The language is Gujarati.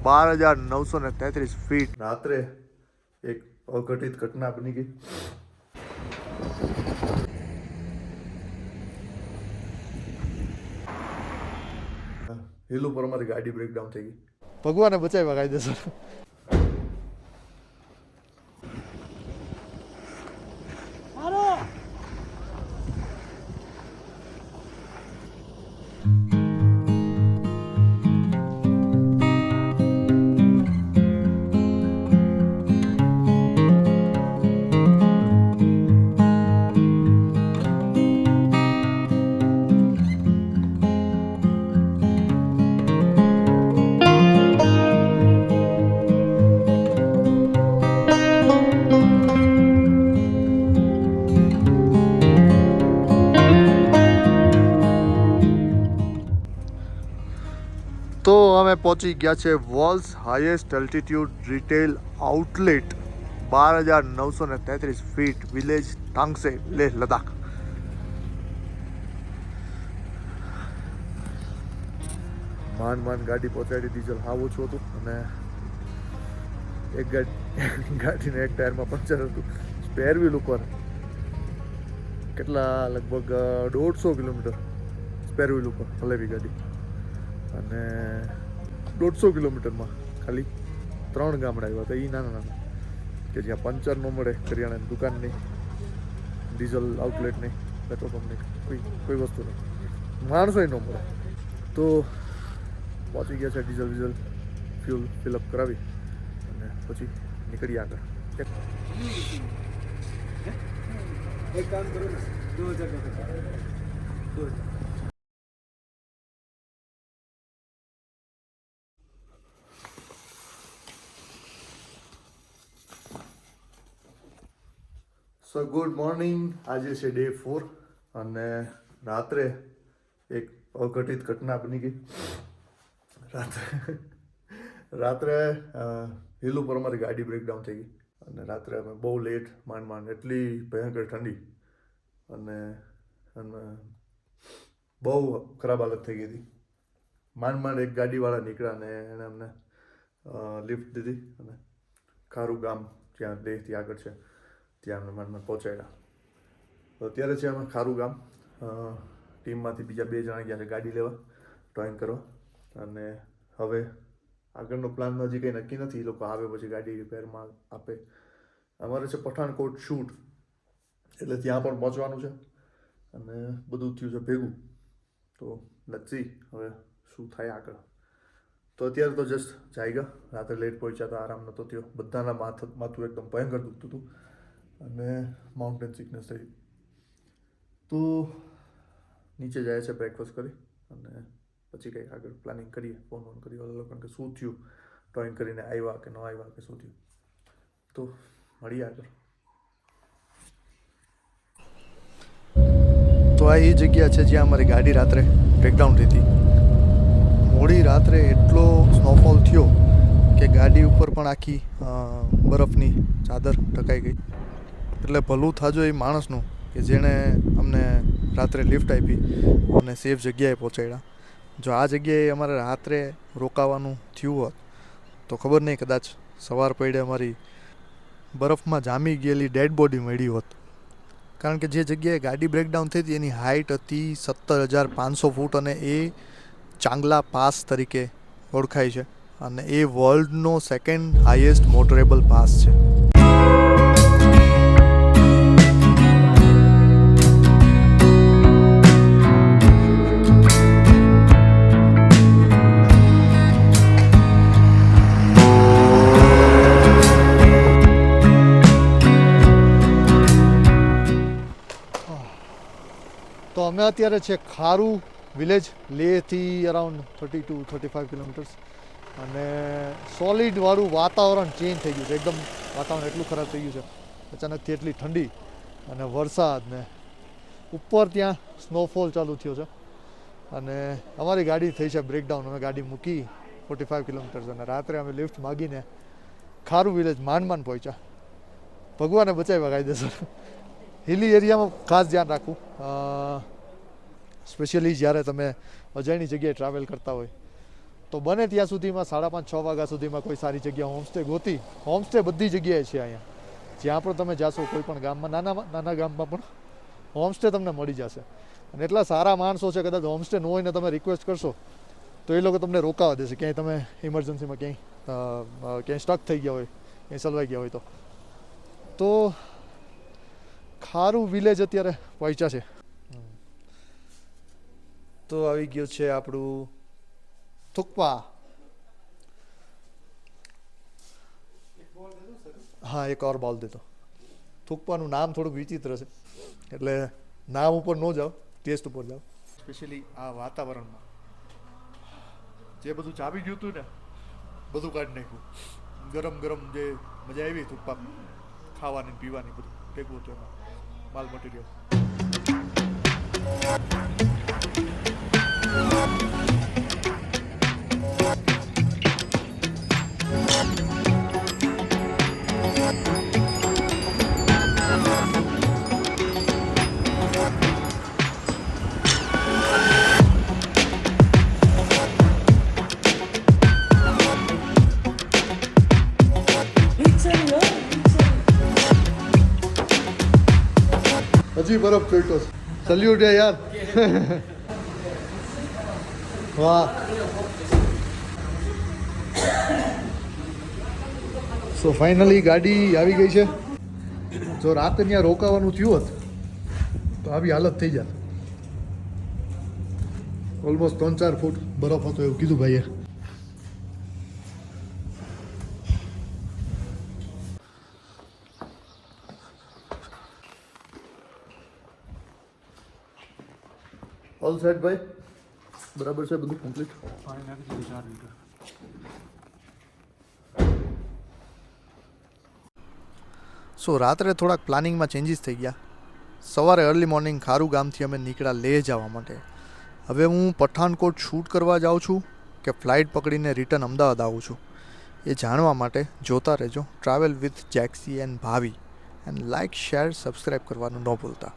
12,933 ફીટ. રાત્રે એક અઘટિત ઘટના બની ગઈ. હિલ ઉપર અમારી ગાડી બ્રેકડાઉન થઈ ગઈ. ભગવાને બચાવ્યા કાયદેસર. તો અમે પહોંચી ગયા છે world's highest altitude retail outlet 12,933 feet village Tangtse Leh Ladakh. માંડ ગાડી પહોંચાડી. ડીઝલ હાવ ઓછું હતું અને એક ગાડીને એક ટાયરમાં પંચર હતું. સ્પેર વ્હીલ ઉપર કેટલા લગભગ 150 કિલોમીટર સ્પેર વ્હીલ ઉપર હલેવી ગાડી અને 150 કિલોમીટરમાં ખાલી 3 ગામડા આવ્યા હતા. એ નાના કે જ્યાં પંચર ન મળે, કરિયાણાની દુકાન નહીં, ડીઝલ આઉટલેટ નહીં, પેટ્રોલ પંપ નહીં, કોઈ વસ્તુ નહીં, માણસોય ન મળે. તો પહોંચી ગયા છે. ડીઝલ ફ્યુલ ફિલઅપ કરાવી અને પછી નીકળી આગળ. એક કામ કરો ને, 2000 સો ગુડ મોર્નિંગ. આજે છે ડે 4 અને રાત્રે એક અઘટિત ઘટના બની ગઈ. રાત્રે હિલ ઉપર અમારી ગાડી બ્રેકડાઉન થઈ ગઈ અને રાત્રે અમે બહુ લેટ માંડ એટલી ભયંકર ઠંડી અને બહુ ખરાબ હાલત થઈ ગઈ હતી. માંડ એક ગાડીવાળા નીકળ્યા અને એણે અમને લિફ્ટ દીધી અને ખારું ગામ જ્યાં લેહથી આગળ છે ત્યાં અમને માંડ પહોંચાડ્યા. તો અત્યારે છે અમે ખારું ગામ. ટીમમાંથી બીજા 2 જણા ગયા છે ગાડી લેવા, ડ્રોઈંગ કરવા. અને હવે આગળનો પ્લાન હજી કંઈ નક્કી નથી. એ લોકો આવે પછી ગાડી રિપેરમાં આપે. અમારે છે પઠાણકોટ શૂટ, એટલે ત્યાં પણ પહોંચવાનું છે અને બધું થયું છે ભેગું. તો નથી હવે શું થાય આગળ. તો અત્યારે તો જસ્ટ જાગ્યા. રાત્રે લેટ પહોંચ્યા હતા, આરામ નહોતો થયો. બધાના માથું એકદમ ભયંકર દુખતું હતું અને માઉન્ટેન સિકનેસ થઈ. તો નીચે જાય છે બ્રેકફાસ્ટ કરી અને પછી કંઈક આગળ પ્લાનિંગ કરીએ. ફોન કરીએ ઓલા લોકોને કે શું થયું, ડ્રોઈંગ કરીને આવ્યા કે ન આવ્યા કે શું થયું. તો મળીએ આગળ. તો આ એ જગ્યા છે જ્યાં અમારી ગાડી રાત્રે બ્રેકડાઉન થઈ હતી. મોડી રાત્રે એટલો સ્નોફોલ થયો કે ગાડી ઉપર પણ આખી બરફની ચાદર ઢકાઈ ગઈ. એટલે ભલું થાજો એ માણસનું કે જેણે અમને રાત્રે લિફ્ટ આપી અને સેફ જગ્યાએ પહોંચાડ્યા. જો આ જગ્યાએ અમારે રાત્રે રોકાવાનું થયું હોત તો ખબર નહીં, કદાચ સવાર પડે અમારી બરફમાં જામી ગયેલી ડેડ બોડી મળી હોત. કારણ કે જે જગ્યાએ ગાડી બ્રેકડાઉન થઈ હતી એની હાઇટ હતી 17,500 ફૂટ અને એ ચાંગલા પાસ તરીકે ઓળખાય છે અને એ વર્લ્ડનો 2nd હાઈએસ્ટ મોટરેબલ પાસ છે. તો અમે અત્યારે છે ખારું વિલેજ, લેહથી અરાઉન્ડ 32-35 કિલોમીટર્સ. અને સોલિડવાળું વાતાવરણ ચેન્જ થઈ ગયું છે. એકદમ વાતાવરણ એટલું ખરાબ થઈ ગયું છે. અચાનકથી એટલી ઠંડી અને વરસાદ ને ઉપર ત્યાં સ્નોફોલ ચાલુ થયો છે અને અમારી ગાડી થઈ છે બ્રેકડાઉન. અમે ગાડી મૂકી 45 કિલોમીટર્સ અને રાત્રે અમે લિફ્ટ માગીને ખારું વિલેજ માંડ પહોંચ્યા. ભગવાને બચાવ્યા કાયદેસર. હિલી એરિયામાં ખાસ ધ્યાન રાખવું, સ્પેશિયલી જ્યારે તમે અજાણી જગ્યાએ ટ્રાવેલ કરતા હોય તો બને ત્યાં સુધીમાં 5:30-6 વાગ્યા સુધીમાં કોઈ સારી જગ્યા હોમસ્ટે ગોતી. હોમસ્ટે બધી જગ્યાએ છે અહીંયા, જ્યાં પણ તમે જાશો કોઈ પણ ગામમાં, નાના ગામમાં પણ હોમસ્ટે તમને મળી જશે. અને એટલા સારા માણસો છે, કદાચ હોમસ્ટે ન હોય ને તમે રિક્વેસ્ટ કરશો તો એ લોકો તમને રોકાવા દેશે. ક્યાંય તમે ઇમરજન્સીમાં ક્યાંય સ્ટક થઈ ગયા હોય, ક્યાંય સલવાઈ ગયા હોય તો ખારું વિલેજ અત્યારે પહોંચ્યા છે. તો આવી ગયું છે આપણું થુક્પા. હા, એક ઓર બોલ દેતો. થુક્પાનું નામ થોડુંક વિચિત્ર છે, એટલે નામ ઉપર ન જાઓ, ટેસ્ટ ઉપર જાઓ. સ્પેશિયલી આ વાતાવરણમાં જે બધું ચાવી ગયું હતું ને, બધું કાઢી નાખ્યું. ગરમ ગરમ જે મજા આવી થુક્પા ખાવાની પીવાની, બધું ભેગું હતું એમાં માલ મટીરિયલ. હજી બરફ ચોટ્યો છે. સલ્યુટ યાર. વાહ. સો ફાઇનલી ગાડી આવી ગઈ છે. જો રાતે ત્યાં રોકાવાનું થયું હોત તો આવી હાલત થઈ જાત. ઓલમોસ્ટ 3-4 ફૂટ બરફ હતો એવું કીધું ભાઈએ. ઓલ સેટ ભાઈ, બરાબર છે બધું કમ્પ્લીટ. પાણી નાખી દીધું 4 લીટર. સો રાત્રે થોડાક પ્લાનિંગમાં ચેન્જીસ થઈ ગયા. સવારે અર્લી મોર્નિંગ ખારું ગામથી અમે નીકળ્યા લેહ જવા માટે. હવે હું પઠાણકોટ શૂટ કરવા જાઉં છું કે ફ્લાઇટ પકડીને રિટર્ન અમદાવાદ આવું છું, એ જાણવા માટે જોતા રહેજો ટ્રાવેલ વિથ જેક્સી એન્ડ ભાવી. એન્ડ લાઇક, શેર, સબસ્ક્રાઈબ કરવાનું ન ભૂલતા.